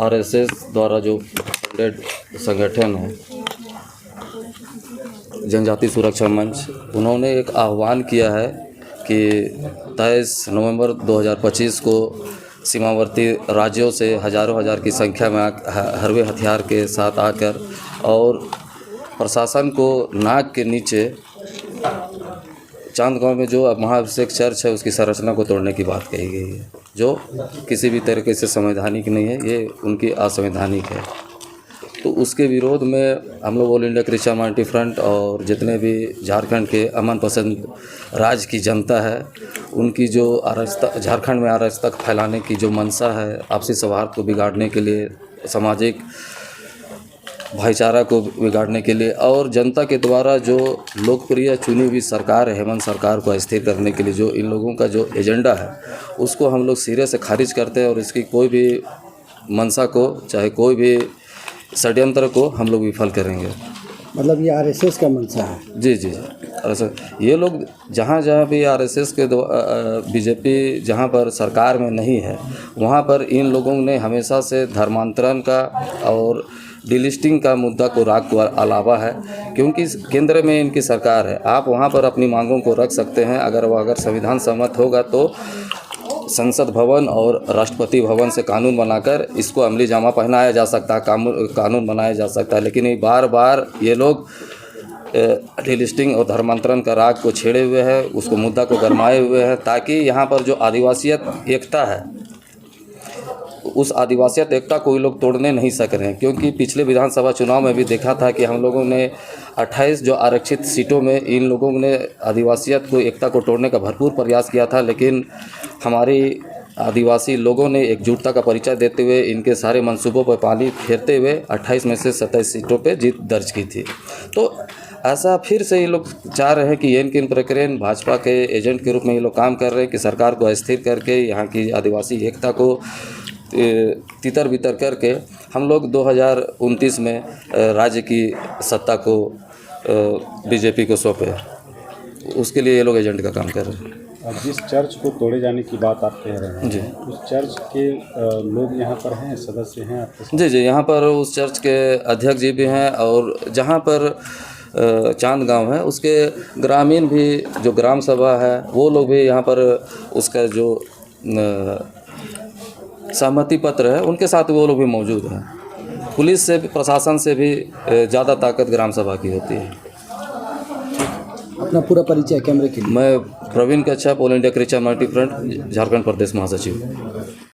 RSS द्वारा जो funded संगठन है जनजाति सुरक्षा मंच, उन्होंने एक आह्वान किया है कि 23 नवंबर 2025 को सीमावर्ती राज्यों से हज़ारों हज़ार की संख्या में हरवे हथियार के साथ आकर और प्रशासन को नाक के नीचे चांदगांव में जो महाअभिषेक चर्च है उसकी संरचना को तोड़ने की बात कही गई है, जो किसी भी तरीके से संवैधानिक नहीं है, ये उनकी असंवैधानिक है। तो उसके विरोध में हम लोग all India Christian minority front और जितने भी झारखंड के अमन पसंद राज्य की जनता है, उनकी जो झारखंड में अराजकता फैलाने की जो मंशा है, आपसी सौहार्द को बिगाड़ने के लिए, सामाजिक भाईचारा को बिगाड़ने के लिए और जनता के द्वारा जो लोकप्रिय चुनी हुई सरकार है हेमंत सरकार को अस्थिर करने के लिए जो इन लोगों का जो एजेंडा है उसको हम लोग सिरे से खारिज करते हैं और इसकी कोई भी मंशा को, चाहे कोई भी षड्यंत्र को हम लोग विफल करेंगे। मतलब ये आरएसएस का मंशा है? जी जी, ये लोग जहाँ जहाँ भी आरएसएस के बीजेपी जहाँ पर सरकार में नहीं है वहाँ पर इन लोगों ने हमेशा से धर्मांतरण का और डिलिस्टिंग का मुद्दा को राग को अलावा है, क्योंकि केंद्र में इनकी सरकार है। आप वहाँ पर अपनी मांगों को रख सकते हैं, अगर संविधान सम्मत होगा तो संसद भवन और राष्ट्रपति भवन से कानून बनाकर इसको अमली जामा पहनाया जा सकता है, कानून बनाया जा सकता है। लेकिन ये बार बार ये लोग डिलिस्टिंग और धर्मांतरण का राग को छेड़े हुए हैं, उसको मुद्दा को गरमाए हुए हैं, ताकि यहाँ पर जो आदिवासियत एकता है उस आदिवासियत एकता को ये लोग तोड़ने नहीं सक रहे हैं। क्योंकि पिछले विधानसभा चुनाव में भी देखा था कि हम लोगों ने 28 जो आरक्षित सीटों में इन लोगों ने आदिवासियत को एकता को तोड़ने का भरपूर प्रयास किया था, लेकिन हमारी आदिवासी लोगों ने एकजुटता का परिचय देते हुए इनके सारे मंसूबों पर पानी फेरते हुए 28 में से 27 सीटों पे जीत दर्ज की थी। तो ऐसा फिर से ये लोग चाह रहे हैं कि किन प्रक्रिया भाजपा के एजेंट के रूप में ये लोग काम कर रहे हैं कि सरकार को अस्थिर करके यहाँ की आदिवासी एकता को तितर बितर करके हम लोग 2029 में राज्य की सत्ता को बीजेपी को सौंपे। उसके लिए ये लोग एजेंट का काम कर रहे हैं। जिस चर्च को तोड़े जाने की बात आप कह रहे हैं जी, उस चर्च के लोग यहाँ पर हैं, सदस्य हैं आपके? जी जी, यहाँ पर उस चर्च के अध्यक्ष जी भी हैं और जहाँ पर चांदगांव है उसके ग्रामीण भी जो ग्राम सभा है वो लोग भी यहाँ पर उसका जो सहमति पत्र है उनके साथ वो लोग भी मौजूद हैं। पुलिस से भी, प्रशासन से भी ज़्यादा ताकत ग्राम सभा की होती है। अपना पूरा परिचय कैमरे के लिए। मैं Praveen Kachhap, all India Christian minority front, Jharkhand प्रदेश महासचिव।